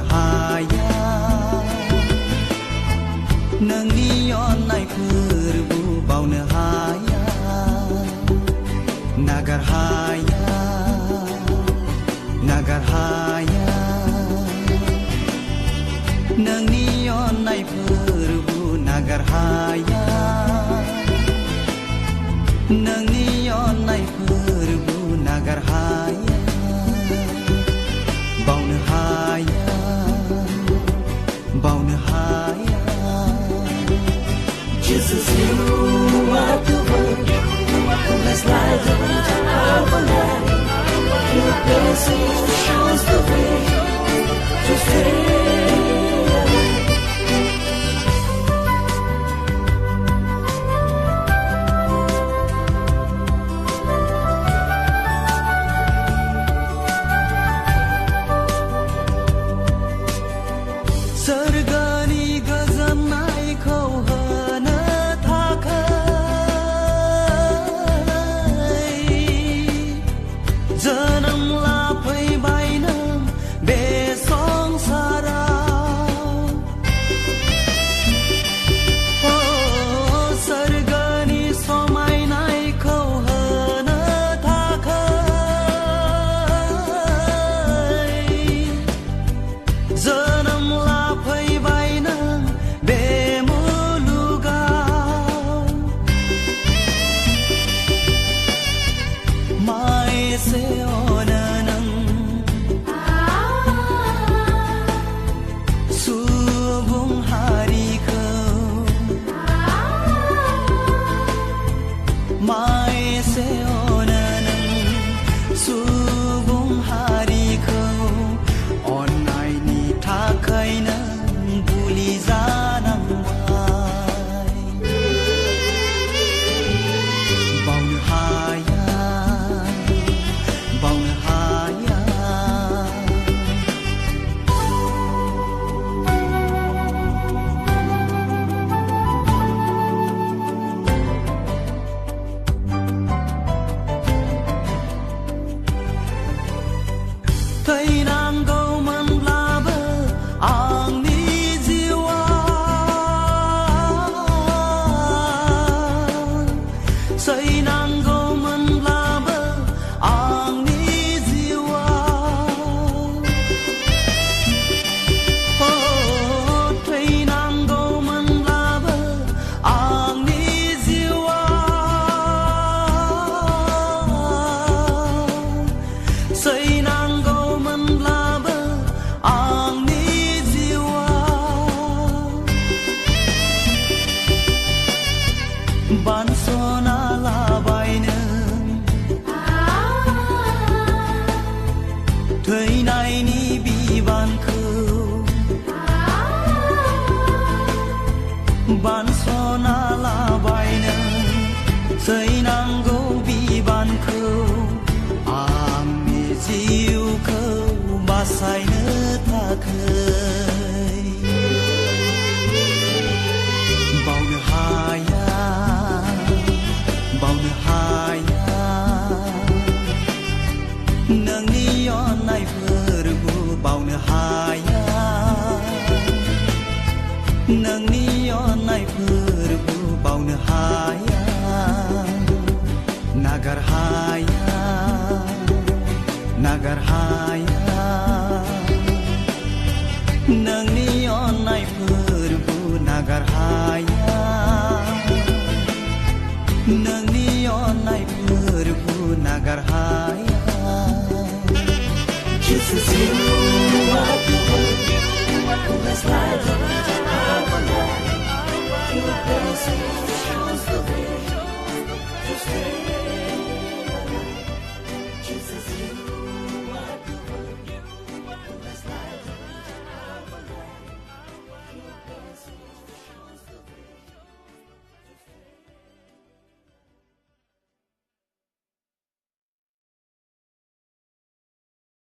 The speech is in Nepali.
बावनो हाया नोंनि अननाय फोरबो बावनो हाया नागार हाया नागार हाया नोंनि अननाय फोरबो नागार हाया नोंनि अननाय फोरबो नागार हाया बावनो हाया बावनो हाया Jesus, you are the one who has light into our life. Your blessing shows the way to stay alive. सर्गनि गोजोननायखौ होनो थाखाय जोनोम लाफैबाय नों बे संसाराव सर्गनि समायनायखौ होनो थाखाय जोनोम लाफैबाय नों बे मुलुगाव मा एसे अनो नों सुबुं हारिखौ मा एसे अनो नों सुबुं हारिखौ अननायनि थाखाय नों बुलि जानांबाय बावनो हाया बावनो हाया थैनांगौमोनब्लाबो आंनि जिउआ सैनांगौमोनब्लाबो आंनि जिउआ थैनांगौमोनब्लाबो आंनि जिउआ सैनांगौमोनब्लाबो आंनि जिउआ बानस'ना लाबाय नों थैनायनि बिबानखौ बानस'ना लाबाय नों सैनांगौ बिबानखौ आंनि जिउखौ बासायनो थाखाय बावनो हाया बावनो हाया नोंनि अननाय फोरबो बावनो हाया नोंनि अननाय फोरबो बावनो हाया नागार हाया नागार हाया नोंनि